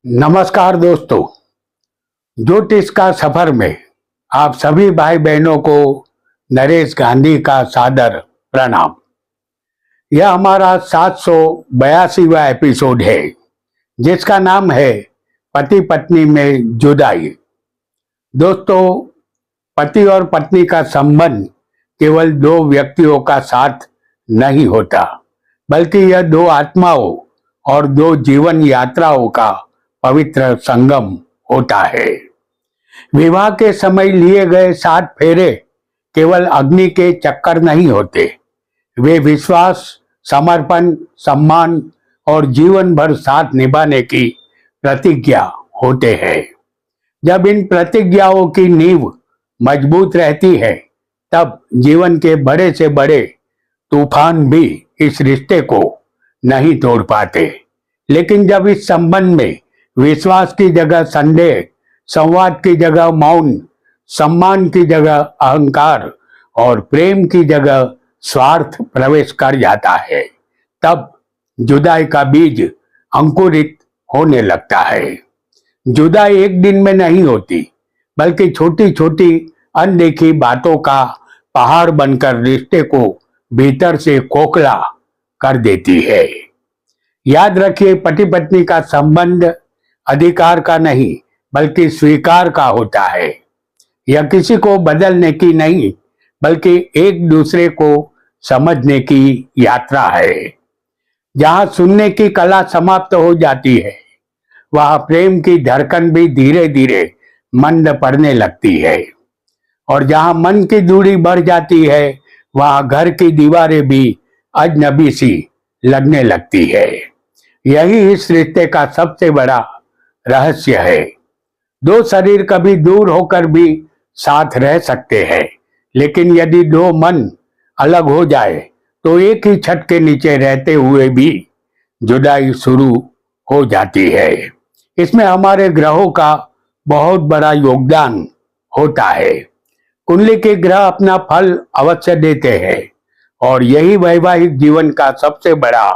नमस्कार दोस्तों, ज्योतिष का सफर में आप सभी भाई बहनों को नरेश गांधी का सादर प्रणाम। यह हमारा 782वां एपिसोड है, जिसका नाम है पति पत्नी में जुदाई। दोस्तों, पति और पत्नी का संबंध केवल दो व्यक्तियों का साथ नहीं होता, बल्कि यह दो आत्माओं और दो जीवन यात्राओं का पवित्र संगम होता है। विवाह के समय लिए गए 7 फेरे केवल अग्नि के चक्कर नहीं होते, वे विश्वास, समर्पण, सम्मान और जीवन भर साथ निभाने की प्रतिज्ञा होते हैं। जब इन प्रतिज्ञाओं की नींव मजबूत रहती है, तब जीवन के बड़े से बड़े तूफान भी इस रिश्ते को नहीं तोड़ पाते। लेकिन जब इस संबंध में विश्वास की जगह संदेह, संवाद की जगह मौन, सम्मान की जगह अहंकार और प्रेम की जगह स्वार्थ प्रवेश कर जाता है, तब जुदाई का बीज अंकुरित होने लगता है। जुदाई एक दिन में नहीं होती, बल्कि छोटी छोटी अनदेखी बातों का पहाड़ बनकर रिश्ते को भीतर से खोखला कर देती है। याद रखिए, पति पत्नी का संबंध अधिकार का नहीं, बल्कि स्वीकार का होता है। यह किसी को बदलने की नहीं, बल्कि एक दूसरे को समझने की यात्रा है। जहां सुनने की कला समाप्त हो जाती है, वहां प्रेम की धड़कन भी धीरे धीरे मंद पड़ने लगती है। और जहां मन की दूरी बढ़ जाती है, वहां घर की दीवारें भी अजनबी सी लगने लगती है। यही इस रिश्ते का सबसे बड़ा रहस्य है। दो शरीर कभी दूर होकर भी साथ रह सकते हैं, लेकिन यदि दो मन अलग हो जाए, तो एक ही छत के नीचे रहते हुए भी जुदाई शुरू हो जाती है। इसमें हमारे ग्रहों का बहुत बड़ा योगदान होता है। कुंडली के ग्रह अपना फल अवश्य देते हैं, और यही वैवाहिक जीवन का सबसे बड़ा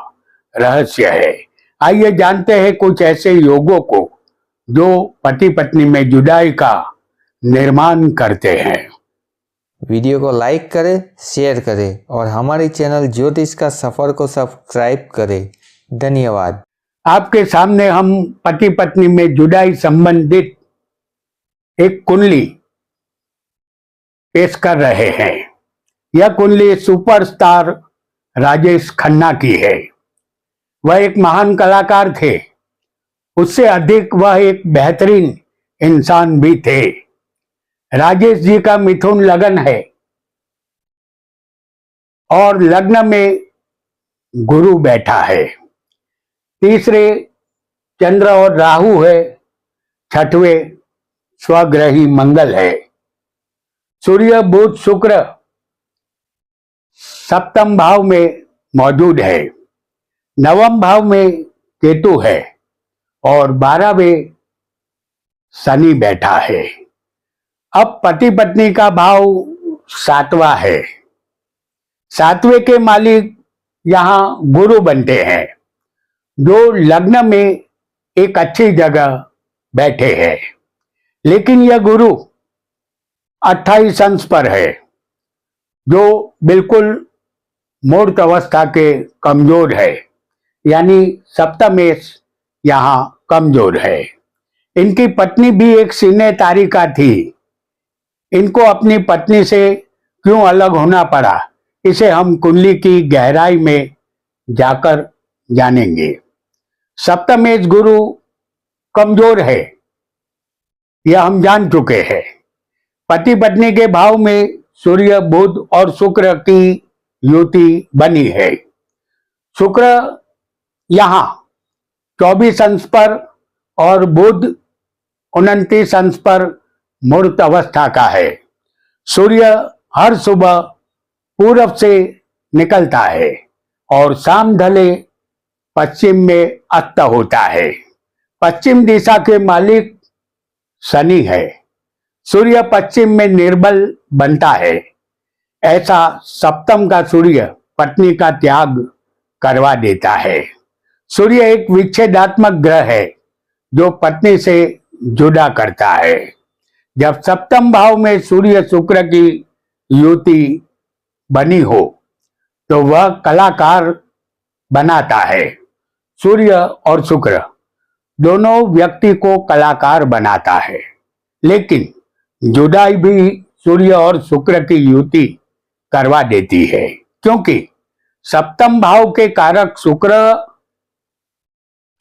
रहस्य है। आइए जानते हैं कुछ ऐसे योगों को जो पति पत्नी में जुदाई का निर्माण करते हैं। वीडियो को लाइक करें, शेयर करें और हमारे चैनल ज्योतिष का सफर को सब्सक्राइब करें। धन्यवाद। आपके सामने हम पति पत्नी में जुदाई संबंधित एक कुंडली पेश कर रहे हैं। यह कुंडली सुपरस्टार राजेश खन्ना की है। वह एक महान कलाकार थे, उससे अधिक वह एक बेहतरीन इंसान भी थे। राजेश जी का मिथुन लगन है और लग्न में गुरु बैठा है। तीसरे चंद्र और राहु है। छठवें स्वग्रही मंगल है। सूर्य, बुध, शुक्र सप्तम भाव में मौजूद है। नवम भाव में केतु है और 12वें शनि बैठा है। अब पति पत्नी का भाव 7वां है। 7वें के मालिक यहां गुरु बनते हैं, जो लग्न में एक अच्छी जगह बैठे हैं। लेकिन यह गुरु 28 अंश पर है, जो बिल्कुल मूर्त अवस्था के कमजोर है, यानी सप्तमेश यहाँ कमजोर है। इनकी पत्नी भी एक सीने तारिका थी। इनको अपनी पत्नी से क्यों अलग होना पड़ा, इसे हम कुंडली की गहराई में जाकर जानेंगे। सप्तमेश गुरु कमजोर है, यह हम जान चुके हैं। पति पत्नी के भाव में सूर्य, बुध और शुक्र की युति बनी है। शुक्र यहाँ 24 अंश पर और बुध 29 अंश पर मूर्त अवस्था का है। सूर्य हर सुबह पूरब से निकलता है और शाम ढले पश्चिम में अस्त होता है। पश्चिम दिशा के मालिक शनि है। सूर्य पश्चिम में निर्बल बनता है। ऐसा सप्तम का सूर्य पत्नी का त्याग करवा देता है। सूर्य एक विच्छेदात्मक ग्रह है, जो पत्नी से जुदा करता है। जब सप्तम भाव में सूर्य शुक्र की युति बनी हो तो वह कलाकार बनाता है। सूर्य और शुक्र दोनों व्यक्ति को कलाकार बनाता है, लेकिन जुदाई भी सूर्य और शुक्र की युति करवा देती है, क्योंकि सप्तम भाव के कारक शुक्र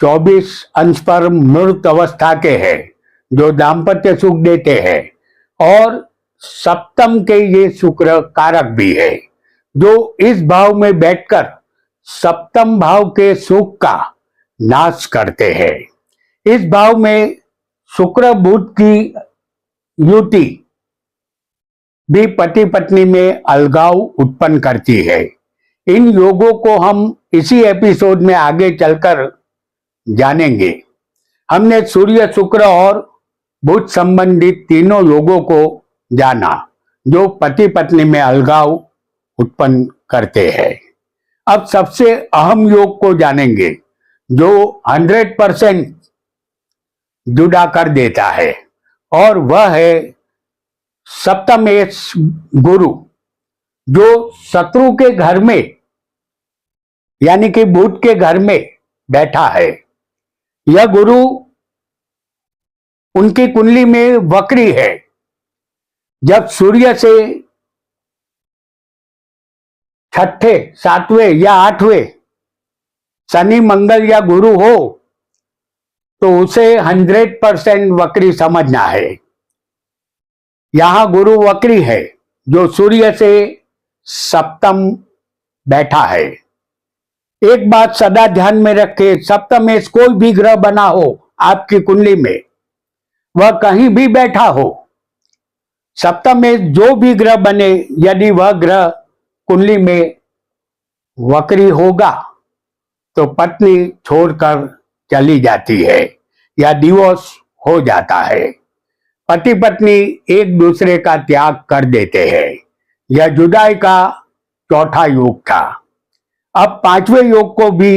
24 अंश पर मृत अवस्था के हैं, जो दाम्पत्य सुख देते हैं, और सप्तम के ये शुक्र कारक भी है, जो इस भाव में बैठकर सप्तम भाव के सुख का नाश करते हैं। इस भाव में शुक्र बुध की युति भी पति पत्नी में अलगाव उत्पन्न करती है। इन योगों को हम इसी एपिसोड में आगे चलकर जानेंगे। हमने सूर्य शुक्र और बुध संबंधित तीनों योगों को जाना, जो पति पत्नी में अलगाव उत्पन्न करते हैं। अब सबसे अहम योग को जानेंगे, जो 100% जुदा कर देता है, और वह है सप्तमेश गुरु, जो शत्रु के घर में यानी कि बुध के घर में बैठा है। यह गुरु उनकी कुंडली में वक्री है। जब सूर्य से छठे, सातवें या आठवें शनि, मंगल या गुरु हो तो उसे 100% वक्री समझना है। यहां गुरु वक्री है, जो सूर्य से सप्तम बैठा है। एक बात सदा ध्यान में रखे, सप्तम में कोई भी ग्रह बना हो आपकी कुंडली में, वह कहीं भी बैठा हो, सप्तम में जो भी ग्रह बने, यदि वह ग्रह कुंडली में वक्री होगा तो पत्नी छोड़कर चली जाती है या डिवोर्स हो जाता है। पति पत्नी एक दूसरे का त्याग कर देते हैं। यह जुदाई का चौथा योग था। अब पांचवें योग को भी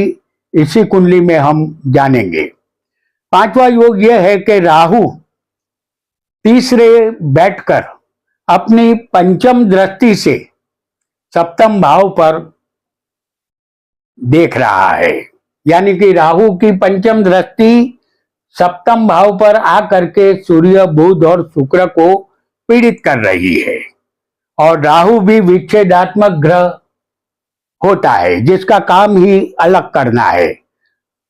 इसी कुंडली में हम जानेंगे। पांचवा योग यह है कि राहु तीसरे बैठकर अपनी पंचम दृष्टि से सप्तम भाव पर देख रहा है, यानी कि राहु की पंचम दृष्टि सप्तम भाव पर आकर के सूर्य, बुध और शुक्र को पीड़ित कर रही है। और राहु भी विच्छेदात्मक ग्रह होता है, जिसका काम ही अलग करना है।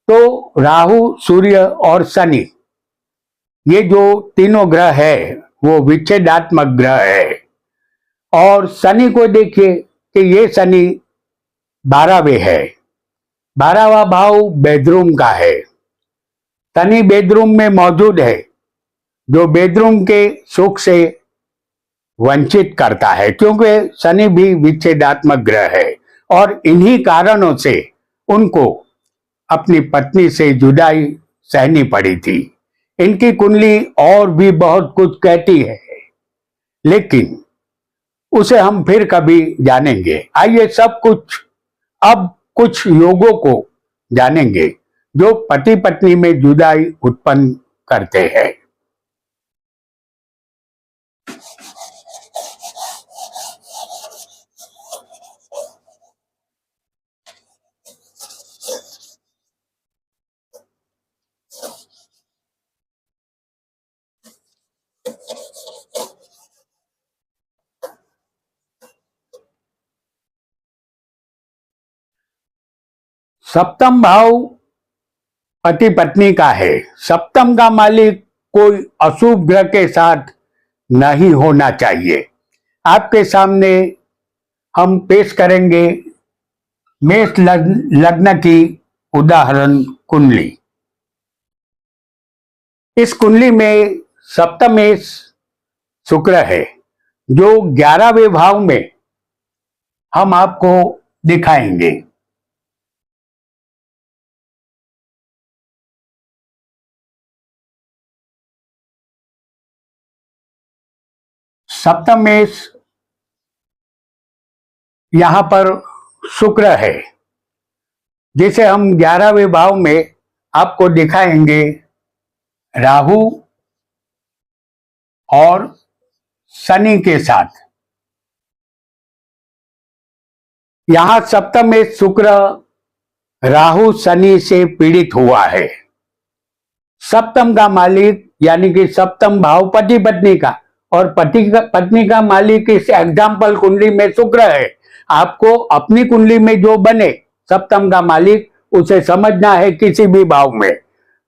तो राहु, सूर्य और शनि, ये जो तीनों ग्रह है वो विच्छेदात्मक ग्रह है। और शनि को देखिए कि ये शनि 12वें है। 12वां भाव बेडरूम का है। शनि बेडरूम में मौजूद है, जो बेडरूम के सुख से वंचित करता है, क्योंकि शनि भी विच्छेदात्मक ग्रह है। और इन्हीं कारणों से उनको अपनी पत्नी से जुदाई सहनी पड़ी थी। इनकी कुंडली और भी बहुत कुछ कहती है, लेकिन उसे हम फिर कभी जानेंगे। आइए सब कुछ अब कुछ योगों को जानेंगे, जो पति पत्नी में जुदाई उत्पन्न करते हैं। सप्तम भाव पति पत्नी का है। सप्तम का मालिक कोई अशुभ ग्रह के साथ नहीं होना चाहिए। आपके सामने हम पेश करेंगे मेष लग्न की उदाहरण कुंडली। इस कुंडली में सप्तमेश शुक्र है, जो 11वें भाव में हम आपको दिखाएंगे। सप्तमेश यहां पर शुक्र है, जिसे हम 11वें भाव में आपको दिखाएंगे राहु और शनि के साथ। यहां सप्तम में शुक्र राहु शनि से पीड़ित हुआ है। सप्तम का मालिक यानी कि सप्तम भाव पति पत्नी का, और पत्नी का मालिक इस एग्जाम्पल कुंडली में शुक्र है। आपको अपनी कुंडली में जो बने सप्तम का मालिक, उसे समझना है किसी भी भाव में,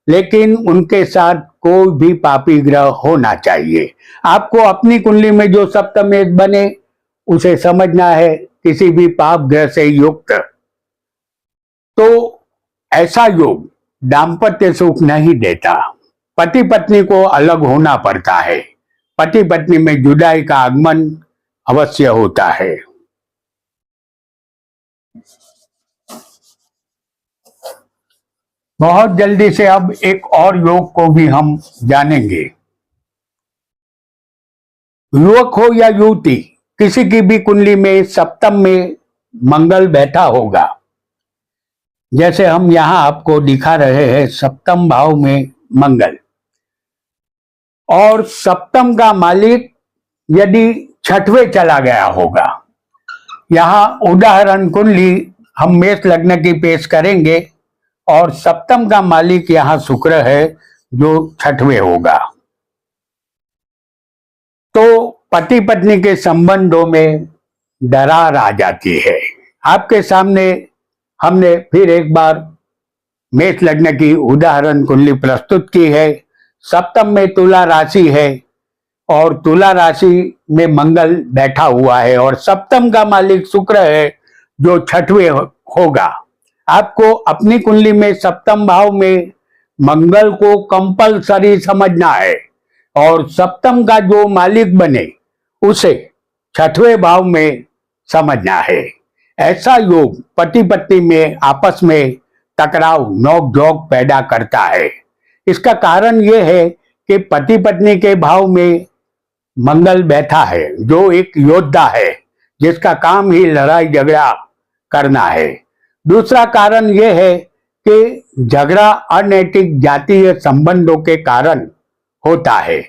लेकिन उनके साथ कोई भी पापी ग्रह होना चाहिए। आपको अपनी कुंडली में जो सप्तम में बने उसे समझना है किसी भी पाप ग्रह से युक्त। तो ऐसा योग दाम्पत्य सुख नहीं देता, पति पत्नी को अलग होना पड़ता है, पति पत्नी में जुदाई का आगमन अवश्य होता है। बहुत जल्दी से अब एक और योग को भी हम जानेंगे। युवक हो या युवती, किसी की भी कुंडली में सप्तम में मंगल बैठा होगा, जैसे हम यहां आपको दिखा रहे हैं सप्तम भाव में मंगल, और सप्तम का मालिक यदि छठवें चला गया होगा। यहां उदाहरण कुंडली हम मेष लग्न की पेश करेंगे, और सप्तम का मालिक यहां शुक्र है जो छठवें होगा। तो पति पत्नी के संबंधों में दरार आ जाती है। आपके सामने हमने फिर एक बार मेष लग्न की उदाहरण कुंडली प्रस्तुत की है। सप्तम में तुला राशि है और तुला राशि में मंगल बैठा हुआ है, और सप्तम का मालिक शुक्र है जो छठवें होगा। आपको अपनी कुंडली में सप्तम भाव में मंगल को कंपलसरी समझना है, और सप्तम का जो मालिक बने उसे छठवें भाव में समझना है। ऐसा योग पति पत्नी में आपस में टकराव नोक झोंक पैदा करता है। इसका कारण यह है कि पति पत्नी के भाव में मंगल बैठा है जो एक योद्धा है, जिसका काम ही लड़ाई झगड़ा करना है। दूसरा कारण यह है कि झगड़ा अनैतिक जातीय संबंधों के कारण होता है।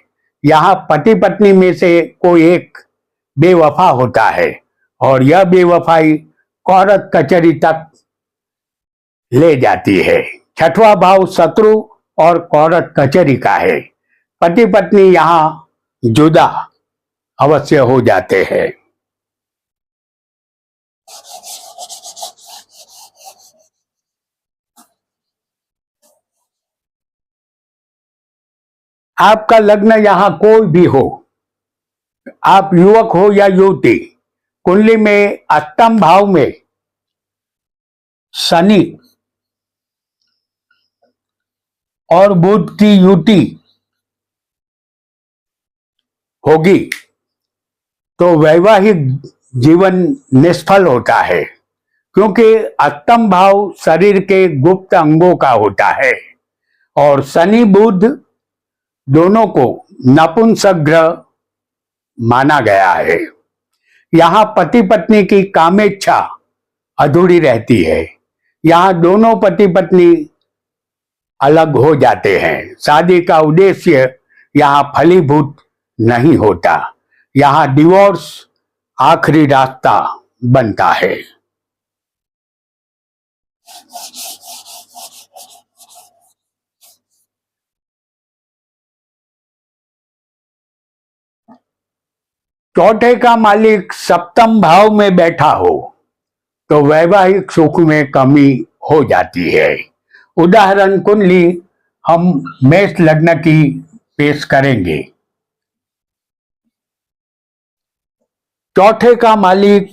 यहाँ पति पत्नी में से कोई एक बेवफा होता है, और यह बेवफाई कोर्ट कचहरी तक ले जाती है। छठवां भाव शत्रु और कोर्ट कचहरी का है। पति पत्नी यहाँ जुदा अवश्य हो जाते हैं। आपका लग्न यहां कोई भी हो, आप युवक हो या युवती, कुंडली में अष्टम भाव में शनि और बुध की युति होगी तो वैवाहिक जीवन निष्फल होता है, क्योंकि अष्टम भाव शरीर के गुप्त अंगों का होता है, और शनि बुध दोनों को नपुंसक ग्रह माना गया है। यहाँ पति पत्नी की कामेच्छा अधूरी रहती है। यहाँ दोनों पति पत्नी अलग हो जाते हैं। शादी का उद्देश्य यहाँ फलीभूत नहीं होता। यहाँ डिवोर्स आखिरी रास्ता बनता है। चौथे का मालिक सप्तम भाव में बैठा हो तो वैवाहिक सुख में कमी हो जाती है। उदाहरण कुंडली हम मेष लग्न की पेश करेंगे। चौथे का मालिक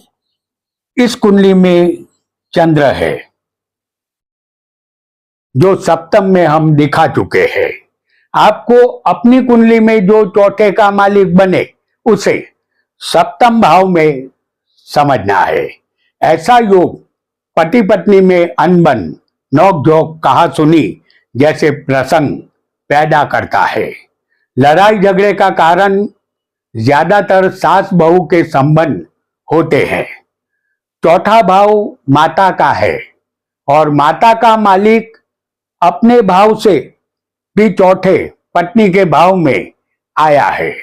इस कुंडली में चंद्र है, जो सप्तम में हम दिखा चुके हैं। आपको अपनी कुंडली में जो चौथे का मालिक बने उसे सप्तम भाव में समझना है। ऐसा योग पति पत्नी में अनबन, नोक झोंक, कहा सुनी जैसे प्रसंग पैदा करता है। लड़ाई झगड़े का कारण ज्यादातर सास बहू के संबंध होते हैं। चौथा भाव माता का है, और माता का मालिक अपने भाव से भी चौथे पत्नी के भाव में आया है।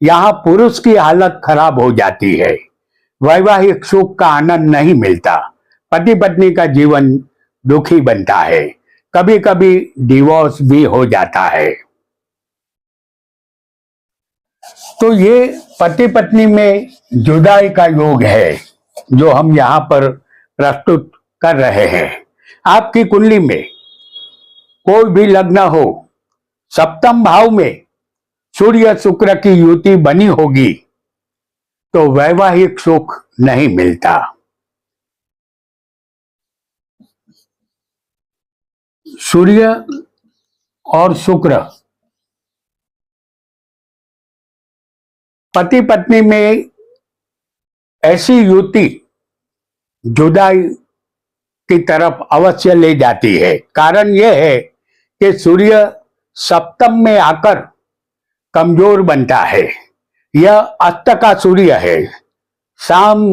यहाँ पुरुष की हालत खराब हो जाती है, वैवाहिक सुख का आनंद नहीं मिलता, पति पत्नी का जीवन दुखी बनता है, कभी कभी डिवोर्स भी हो जाता है। तो ये पति पत्नी में जुदाई का योग है जो हम यहाँ पर प्रस्तुत कर रहे हैं। आपकी कुंडली में कोई भी लग्न हो, सप्तम भाव में सूर्य शुक्र की युति बनी होगी तो वैवाहिक सुख नहीं मिलता। सूर्य और शुक्र पति पत्नी में ऐसी युति जुदाई की तरफ अवश्य ले जाती है। कारण यह है कि सूर्य सप्तम में आकर कमजोर बनता है। यह अस्त का सूर्य है, शाम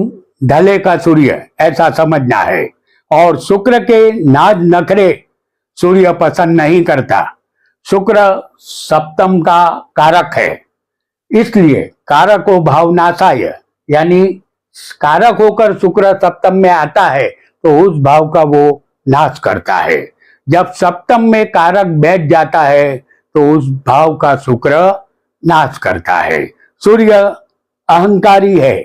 ढले का सूर्य ऐसा समझना है। और शुक्र के नाज नखरे सूर्य पसंद नहीं करता। शुक्र सप्तम का कारक है, इसलिए कारको भावनाशाय, यानी कारक होकर शुक्र सप्तम में आता है तो उस भाव का वो नाश करता है। जब सप्तम में कारक बैठ जाता है तो उस भाव का शुक्र नाश करता है। सूर्य अहंकारी है,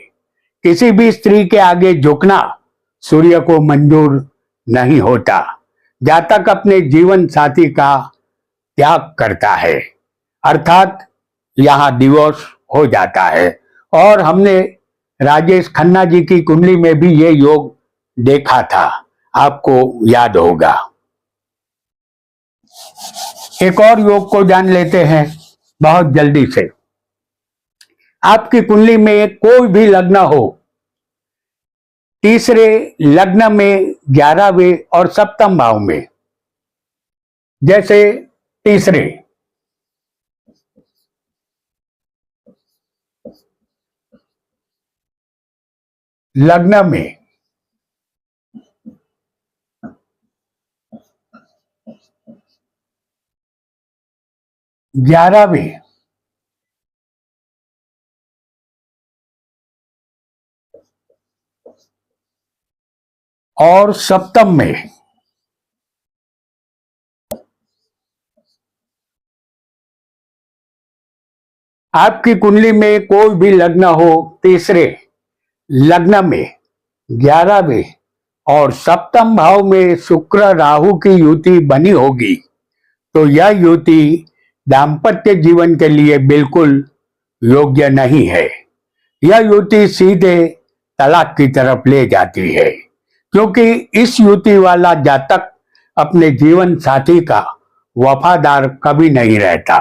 किसी भी स्त्री के आगे झुकना सूर्य को मंजूर नहीं होता। जातक अपने जीवन साथी का त्याग करता है, अर्थात यहाँ डिवोर्स हो जाता है। और हमने राजेश खन्ना जी की कुंडली में भी ये योग देखा था, आपको याद होगा। एक और योग को जान लेते हैं बहुत जल्दी से। आपकी कुंडली में कोई भी लग्न हो, तीसरे लग्न में 11वें और सप्तम भाव में, जैसे तीसरे लग्न में 11वें और सप्तम में आपकी कुंडली में कोई भी लग्न हो, तीसरे लग्न में 11वें और सप्तम भाव में शुक्र राहु की युति बनी होगी तो यह युति दाम्पत्य जीवन के लिए बिल्कुल योग्य नहीं है। यह युति सीधे तलाक की तरफ ले जाती है, क्योंकि इस युति वाला जातक अपने जीवन साथी का वफादार कभी नहीं रहता।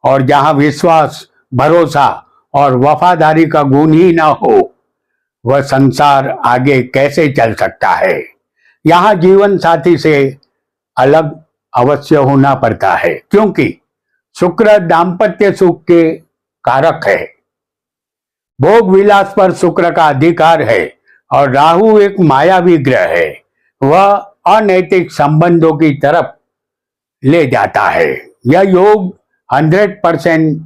और जहां विश्वास, भरोसा और वफादारी का गुण ही ना हो, वह संसार आगे कैसे चल सकता है। यहाँ जीवन साथी से अलग अवश्य होना पड़ता है, क्योंकि शुक्र दाम्पत्य सुख के कारक है, भोग विलास पर शुक्र का अधिकार है। और राहु एक मायावी ग्रह है, वह अनैतिक संबंधों की तरफ ले जाता है। यह योग 100%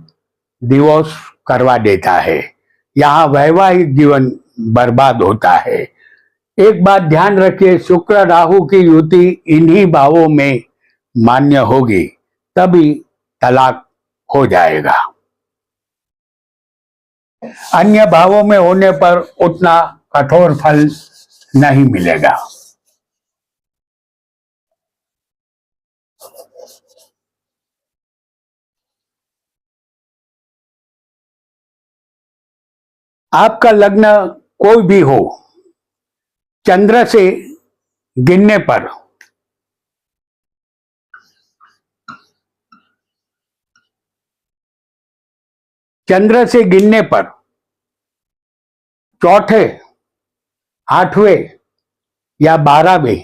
डिवोर्स करवा देता है। यहाँ वैवाहिक जीवन बर्बाद होता है। एक बात ध्यान रखिए, शुक्र राहु की युति इन्हीं भावों में मान्य होगी, तभी तलाक हो जाएगा। अन्य भावों में होने पर उतना कठोर फल नहीं मिलेगा। आपका लग्न कोई भी हो, चंद्र से गिनने पर चौथे, 8वें या 12वें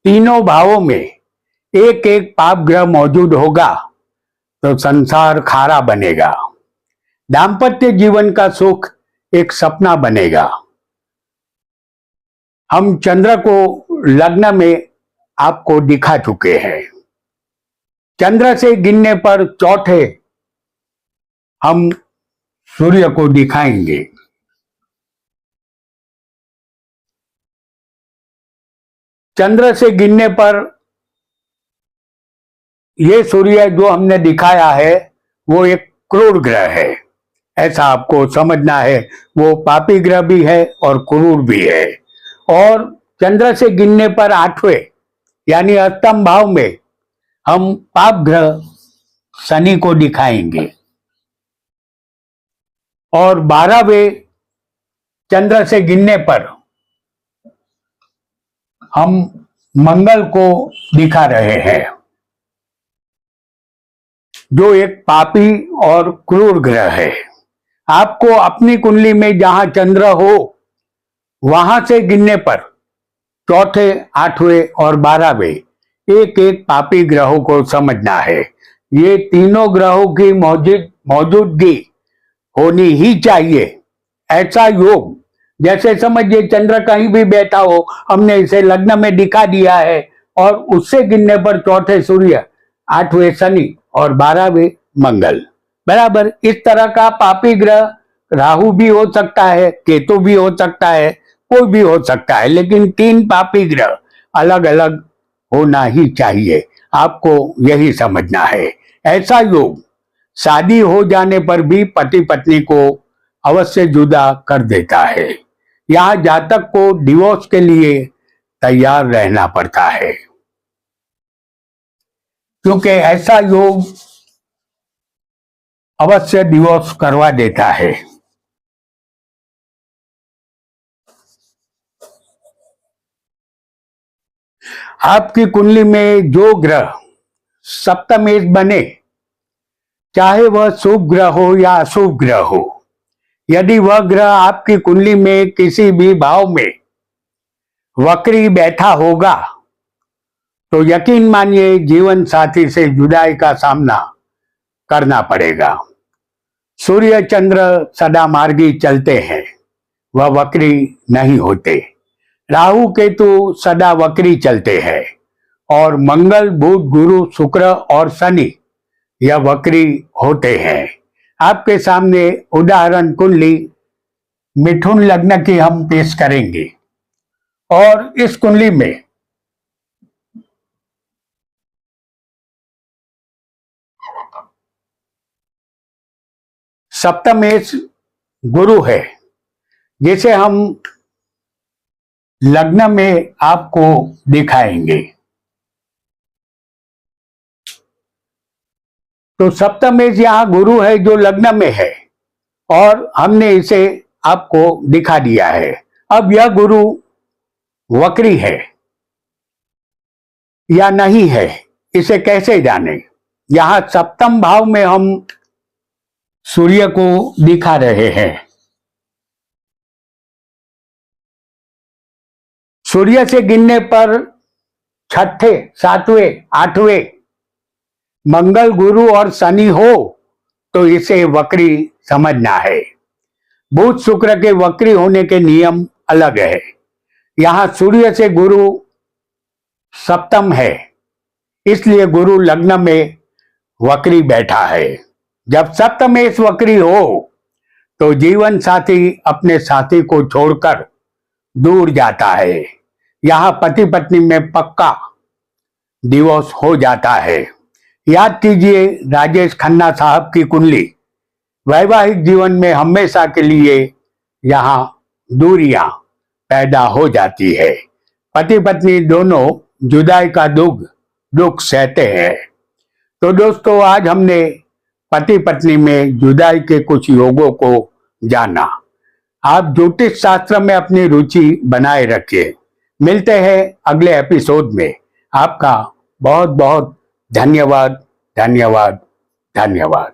तीनों भावों में एक एक पाप ग्रह मौजूद होगा तो संसार खारा बनेगा। दाम्पत्य जीवन का सुख एक सपना बनेगा। हम चंद्र को लग्न में आपको दिखा चुके हैं। चंद्र से गिनने पर चौथे हम सूर्य को दिखाएंगे। चंद्र से गिनने पर ये सूर्य जो हमने दिखाया है वो एक क्रूर ग्रह है, ऐसा आपको समझना है। वो पापी ग्रह भी है और क्रूर भी है। और चंद्र से गिनने पर 8वें यानी अष्टम भाव में हम पाप ग्रह शनि को दिखाएंगे और 12वें चंद्र से गिनने पर हम मंगल को दिखा रहे हैं, जो एक पापी और क्रूर ग्रह है। आपको अपनी कुंडली में जहां चंद्र हो वहां से गिनने पर चौथे, 8वें और 12वें एक एक पापी ग्रहों को समझना है। ये तीनों ग्रहों की मौजूदगी होनी ही चाहिए। ऐसा योग, जैसे समझिए चंद्र कहीं भी बैठा हो, हमने इसे लग्न में दिखा दिया है और उससे गिनने पर चौथे सूर्य, 8वें शनि और 12वें मंगल। बराबर इस तरह का पापी ग्रह राहु भी हो सकता है, केतु भी हो सकता है, कोई भी हो सकता है, लेकिन 3 पापी ग्रह अलग अलग होना ही चाहिए। आपको यही समझना है। ऐसा योग शादी हो जाने पर भी पति पत्नी को अवश्य जुदा कर देता है। यहाँ जातक को डिवोर्स के लिए तैयार रहना पड़ता है, क्योंकि ऐसा योग अवश्य डिवोर्स करवा देता है। आपकी कुंडली में जो ग्रह सप्तमेश बने, चाहे वह शुभ ग्रह हो या अशुभ ग्रह हो, यदि वह ग्रह आपकी कुंडली में किसी भी भाव में वक्री बैठा होगा तो यकीन मानिए जीवन साथी से जुदाई का सामना करना पड़ेगा। सूर्य चंद्र सदा मार्गी चलते हैं, वह वक्री नहीं होते। राहु केतु सदा वक्री चलते हैं और मंगल बुध गुरु शुक्र और शनि यह वक्री होते हैं। आपके सामने उदाहरण कुंडली मिथुन लग्न की हम पेश करेंगे और इस कुंडली में सप्तमेश गुरु है, जिसे हम लग्न में आपको दिखाएंगे। तो सप्तमेश यहां गुरु है जो लग्न में है और हमने इसे आपको दिखा दिया है। अब यह गुरु वक्री है या नहीं है, इसे कैसे जाने? यहां सप्तम भाव में हम सूर्य को दिखा रहे हैं। सूर्य से गिनने पर 6ठे, 7वें, 8वें मंगल गुरु और शनि हो तो इसे वक्री समझना है। बुध शुक्र के वक्री होने के नियम अलग है। यहां सूर्य से गुरु सप्तम है, इसलिए गुरु लग्न में वक्री बैठा है। जब सप्तमेश वक्री हो तो जीवन साथी अपने साथी को छोड़कर दूर जाता है। यहां पति पत्नी में पक्का डिवोर्स हो जाता है। याद कीजिए राजेश खन्ना साहब की कुंडली। वैवाहिक जीवन में हमेशा के लिए यहां दूरियां पैदा हो जाती है। पति पत्नी दोनों जुदाई का दुख सहते हैं। तो दोस्तों, आज हमने पति पत्नी में जुदाई के कुछ योगों को जाना। आप ज्योतिष शास्त्र में अपनी रुचि बनाए रखिए। मिलते हैं अगले एपिसोड में। आपका बहुत बहुत धन्यवाद, धन्यवाद, धन्यवाद।